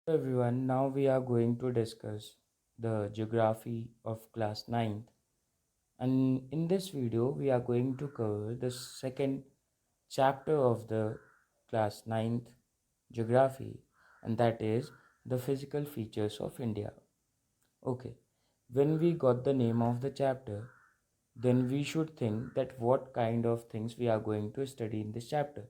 Hello everyone, now we are going to discuss the geography of class ninth, and in this video we are going to cover the second chapter of the class ninth geography, and that is the physical features of India. Okay, when we got the name of the chapter, then we should think that what kind of things we are going to study in this chapter.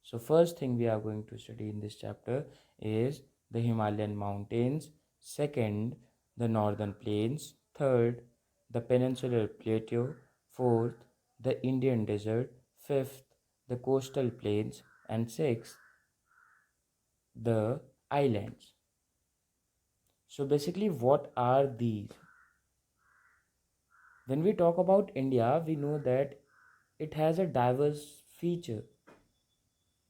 So, first thing we are going to study in this chapter is the Himalayan mountains, second, the northern plains, third, the peninsular plateau, fourth, the Indian desert, fifth, the coastal plains, and sixth, the islands. So, basically, what are these? When we talk about India, we know that it has a diverse feature,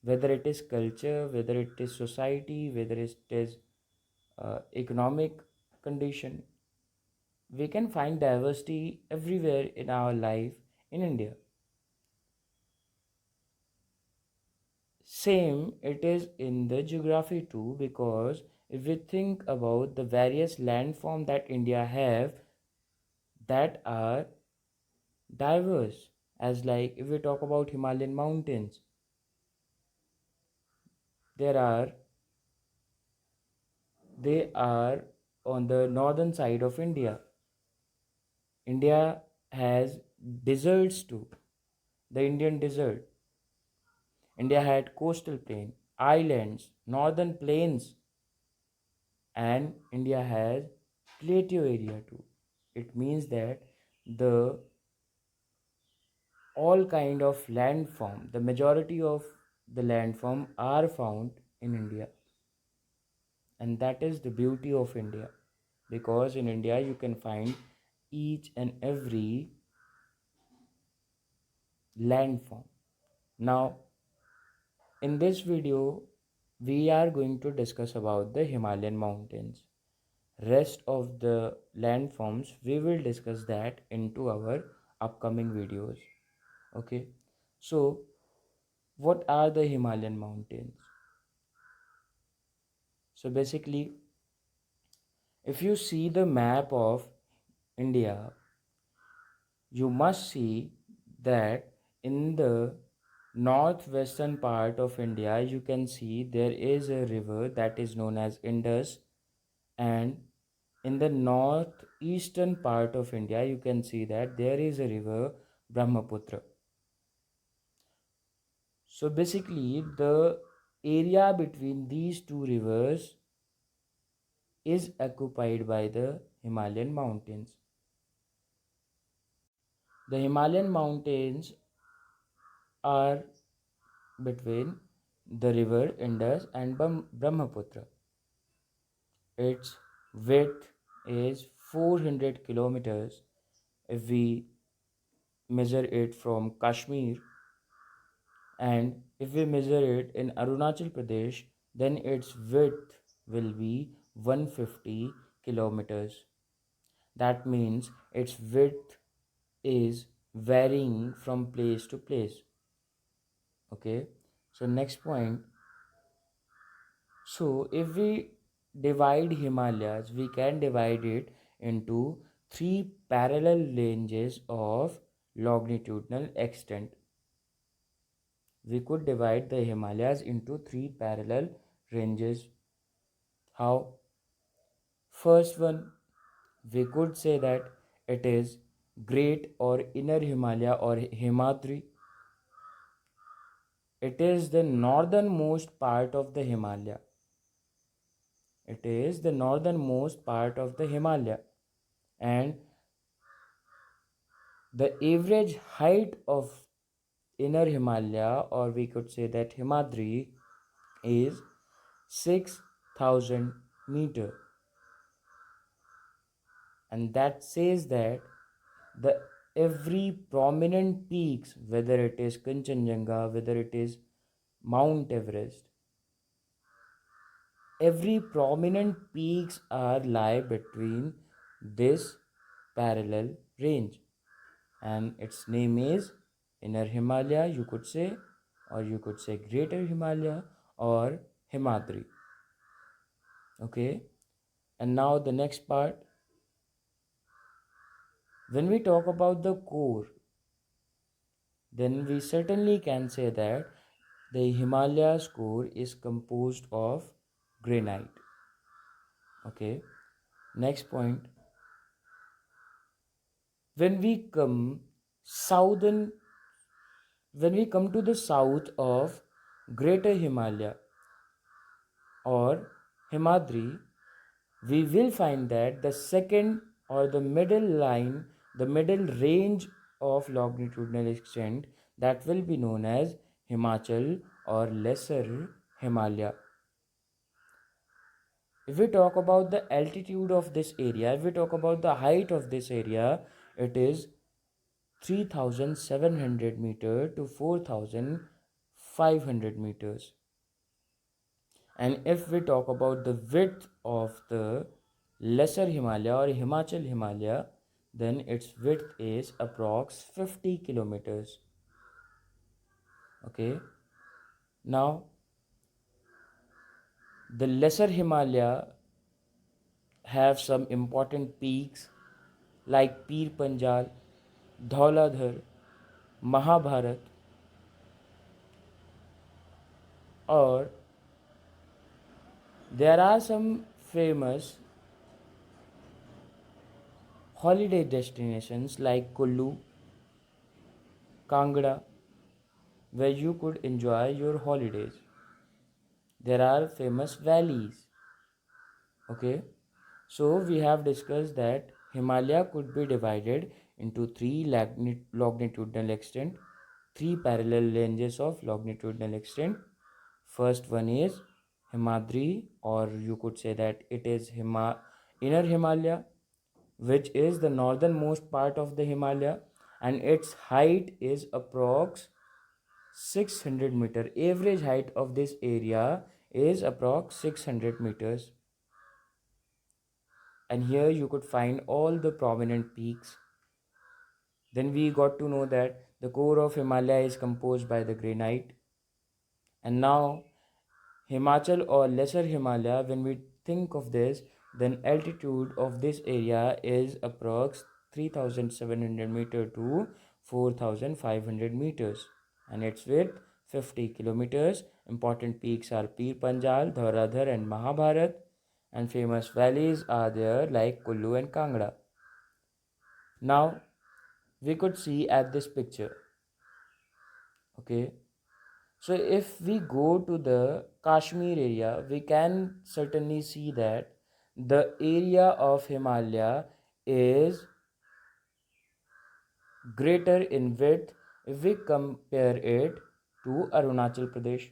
whether it is culture, whether it is society, whether it is economic condition. We can find diversity everywhere in our life in India. Same it is in the geography too, because if we think about the various landform that India have that are diverse, as like if we talk about Himalayan mountains, there are they are on the northern side of India. India has deserts too, the Indian desert. India had coastal plain, islands, northern plains, and India has plateau area too. It means that the all kind of landform, the majority of the landform are found in India, and that is the beauty of India. Because in India you can find each and every landform. Now, in this video, we are going to discuss about the Himalayan mountains. Rest of the landforms we will discuss that into our upcoming videos. Okay, so what are the Himalayan mountains? So basically, if you see the map of India, you must see that in the northwestern part of India you can see there is a river that is known as Indus, and in the northeastern part of India you can see that there is a river Brahmaputra. So basically the area between these two rivers is occupied by the Himalayan mountains. The Himalayan mountains are between the river Indus and Brahmaputra. Its width is 400 kilometers if we measure it from Kashmir, and if we measure it in Arunachal Pradesh, then its width will be 150 kilometers. That means its width is varying from place to place. Okay, so next point. So if we divide Himalayas, we can divide it into three parallel ranges of longitudinal extent. We could divide the Himalayas into three parallel ranges. How? First one, we could say that it is Great or Inner Himalaya or Himadri. It is the northernmost part of the Himalaya. It is the northernmost part of the Himalaya, and the average height of Inner Himalaya, or we could say that Himadri, is 6,000 meter, and that says that the every prominent peaks, whether it is Kanchenjunga, whether it is Mount Everest, every prominent peaks are lie between this parallel range, and its name is Inner Himalaya, you could say, or you could say Greater Himalaya or Himadri. Okay, and now the next part. When we talk about the core, then we certainly can say that the Himalayas core is composed of granite. Okay, next point. When we come southern, when we come to the south of Greater Himalaya or Himadri, we will find that the second or the middle line, the middle range of longitudinal extent, that will be known as Himachal or Lesser Himalaya. If we talk about the altitude of this area, if we talk about the height of this area, it is 3700 meter to 4500 meters. And if we talk about the width of the Lesser Himalaya or Himachal Himalaya, then its width is approx 50 kilometers. Okay, now the Lesser Himalaya have some important peaks like Pir Panjal, Dhauladhar, Mahabharat, or there are some famous holiday destinations like Kullu, Kangra, where you could enjoy your holidays. There are famous valleys. Okay, so we have discussed that Himalaya could be divided into three longitudinal extent, three parallel ranges of longitudinal extent. First one is Himadri, or you could say that it is Inner Himalaya, which is the northernmost part of the Himalaya, and its height is approx 600 meter. Average height of this area is approx 600 meters, and here you could find all the prominent peaks. Then we got to know that the core of Himalaya is composed by the granite. And now Himachal or Lesser Himalaya, when we think of this, then altitude of this area is approx 3700 meter to 4500 meters, and its width 50 kilometers. Important peaks are Pir Panjal, Dhauladhar and Mahabharat, and famous valleys are there like Kullu and Kangra. Now we could see at this picture. Okay, so if we go to the Kashmir area, we can certainly see that the area of Himalaya is greater in width if we compare it to Arunachal Pradesh.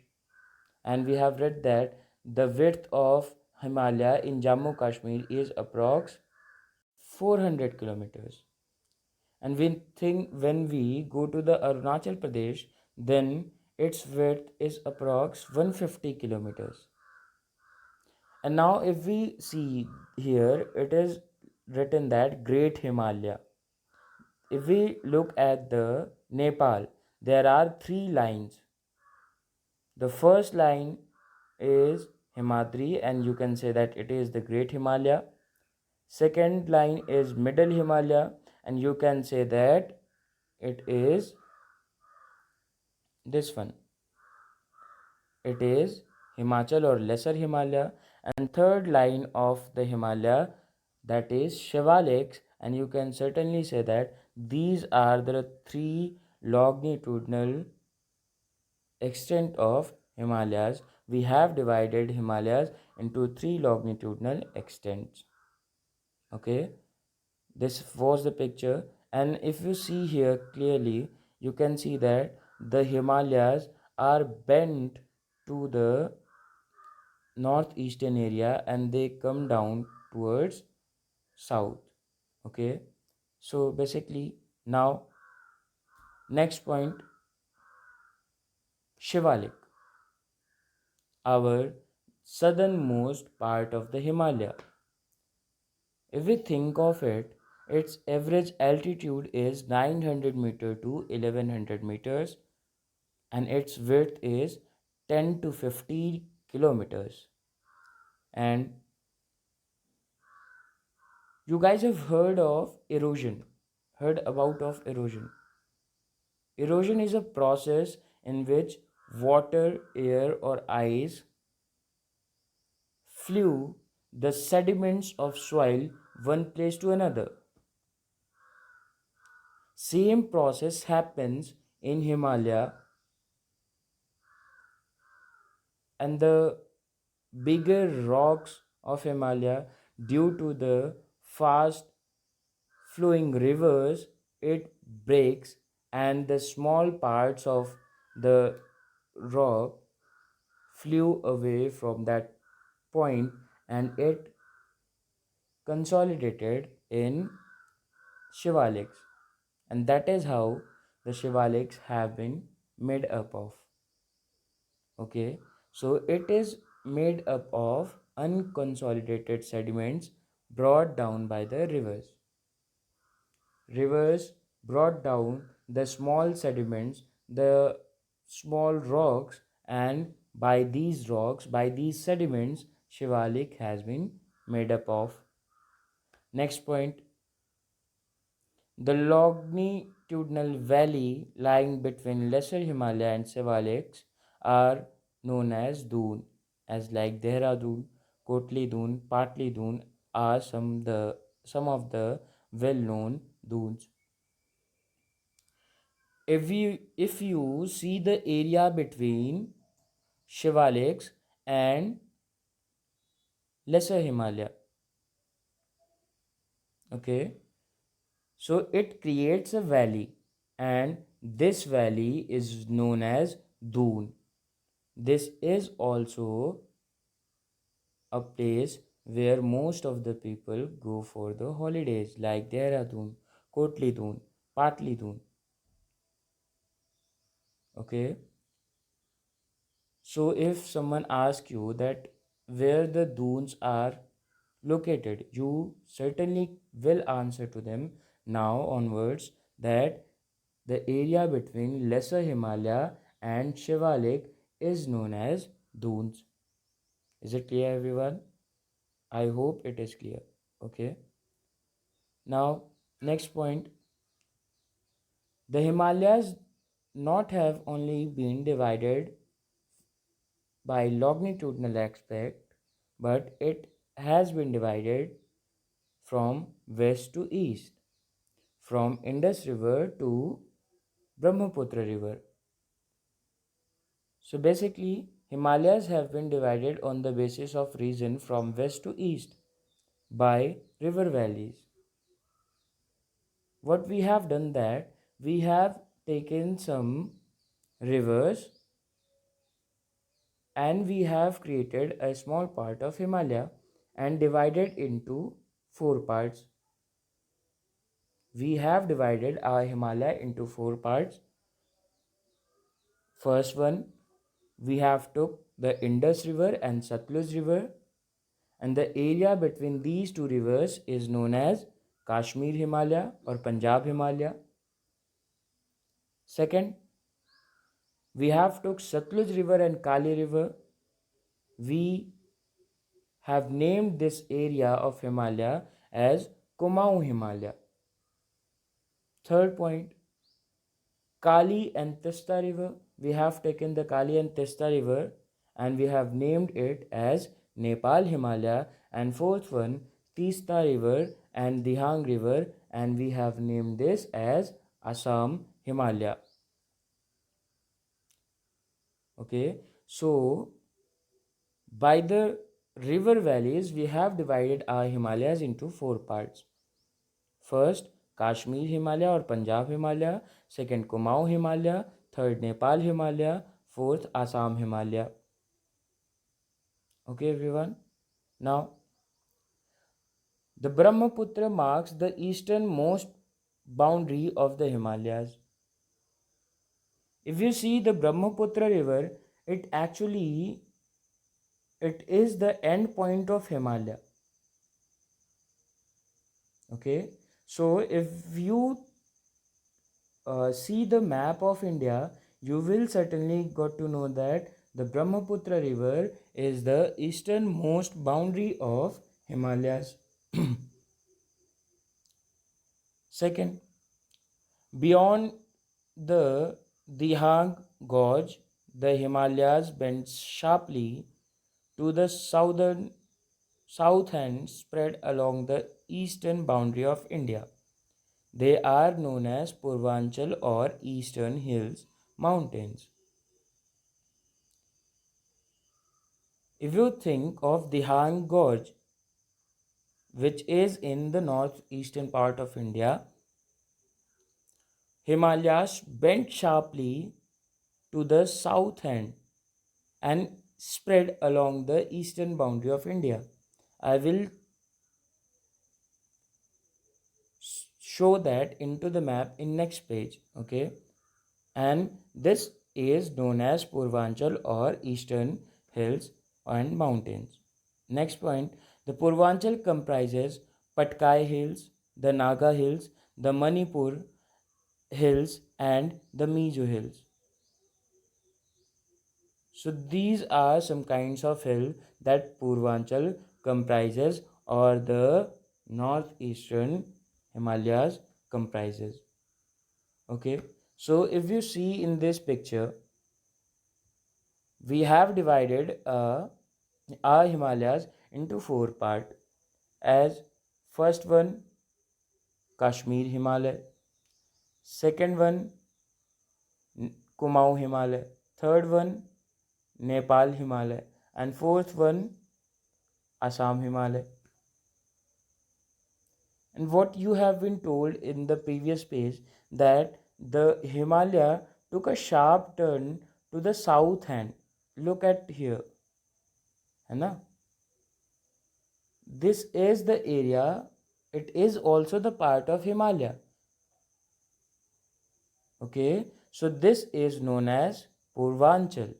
And we have read that the width of Himalaya in Jammu Kashmir is approx 400 kilometers. And when we go to the Arunachal Pradesh, then its width is approx 150 kilometers. And now if we see here, it is written that Great Himalaya. If we look at the Nepal, there are three lines. The first line is Himadri, and you can say that it is the Great Himalaya. Second line is Middle Himalaya, and you can say that it is this one. It is Himachal or Lesser Himalaya. And third line of the Himalaya, that is Shivaliks, and you can certainly say that these are the three longitudinal extent of Himalayas. We have divided Himalayas into three longitudinal extents. Okay, this was the picture, and if you see here clearly, you can see that the Himalayas are bent to the northeastern area and they come down towards south. Okay, so basically now next point, Shivalik, our southernmost part of the Himalaya. If we think of it, its average altitude is 900 meter to 1100 meters, and its width is 10 to 50 kilometers. And You guys have heard of erosion, heard about of erosion. Erosion is a process in which water, air, or ice flew the sediments of soil one place to another. Same process happens in Himalaya, and the bigger rocks of Himalaya, due to the fast flowing rivers, it breaks, and the small parts of the rock flew away from that point, and it consolidated in shivaliks, and that is how the shivaliks have been made up of. Okay, so it is made up of unconsolidated sediments brought down by the rivers brought down the small sediments, the small rocks, and by these sediments shivalik has been made up of. Next point, the longitudinal valley lying between Lesser Himalaya and Shivaliks are known as Doon, as like Dehradun, Kotli Doon, Patli Doon are some of the well-known dunes. If you see the area between Shivaliks and Lesser Himalaya, okay, so it creates a valley, and this valley is known as Doon. This is also a place where most of the people go for the holidays, like Dehradun, Kotli Doon, Patli Doon. Okay, so if someone asks you that where the dunes are located, you certainly will answer to them now onwards that the area between Lesser Himalaya and Shivalik is known as dunes. Is it clear, everyone? I hope it is clear. Okay. Now, next point, the Himalayas not have only been divided by longitudinal aspect, but it has been divided from west to east, from Indus River to Brahmaputra River. So basically, Himalayas have been divided on the basis of region from west to east by river valleys. What we have done that we have taken some rivers and we have created a small part of Himalaya and divided into four parts. We have divided our Himalaya into four parts. First one, we have took the Indus River and Satluj River, and the area between these two rivers is known as Kashmir Himalaya or Punjab Himalaya. Second, we have took Satluj River and Kali River. We have named this area of Himalaya as Kumaon Himalaya. Third point, Kali and Tista River. We have taken the Kali and Tista River and we have named it as Nepal Himalaya. And fourth one, Tista River and Dihang River, and we have named this as Assam Himalaya. Okay, so by the river valleys, we have divided our Himalayas into four parts. First, Kashmir Himalaya or Punjab Himalaya. Second, Kumaon Himalaya. Third, Nepal Himalaya. Fourth, Assam Himalaya. Okay, everyone. Now, the Brahmaputra marks the easternmost boundary of the Himalayas. If you see the Brahmaputra river, it is the end point of Himalaya. Okay, so if you see the map of India, you will certainly got to know that the Brahmaputra river is the easternmost boundary of Himalayas. Second, beyond the Dihang Gorge, the Himalayas bend sharply to the south and spread along the eastern boundary of India. They are known as Purvanchal or Eastern Hills Mountains. If you think of Dihang Gorge, which is in the northeastern part of India, Himalayas bend sharply to the south end and spread along the eastern boundary of India. I will show that into the map in next page, okay? And this is known as Purvanchal or Eastern Hills and Mountains. Next point, the Purvanchal comprises Patkai Hills, the Naga Hills, the Manipur Hills and the Mizo Hills. So these are some kinds of hill that Purvanchal comprises or the northeastern Himalayas comprises. Okay, so if you see in this picture, we have divided our Himalayas into four parts. As first one, Kashmir Himalaya, second one, Kumaon Himalaya, third one, Nepal Himalaya, and fourth one, Assam Himalaya. And what you have been told in the previous page that the Himalaya took a sharp turn to the south hand. Look at here, है ना? This is the area. It is also the part of Himalaya. Okay, so this is known as Purvanchal,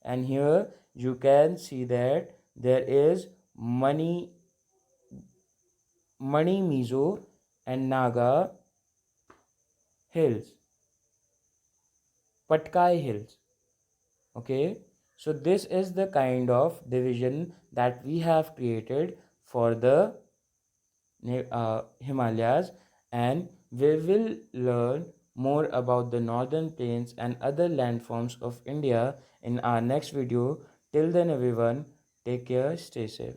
and here you can see that there is Mani Mizo and Naga hills, Patkai hills. Okay, so this is the kind of division that we have created for the Himalayas, and we will learn more about the northern plains and other landforms of India in our next video. Till then, everyone, take care, stay safe.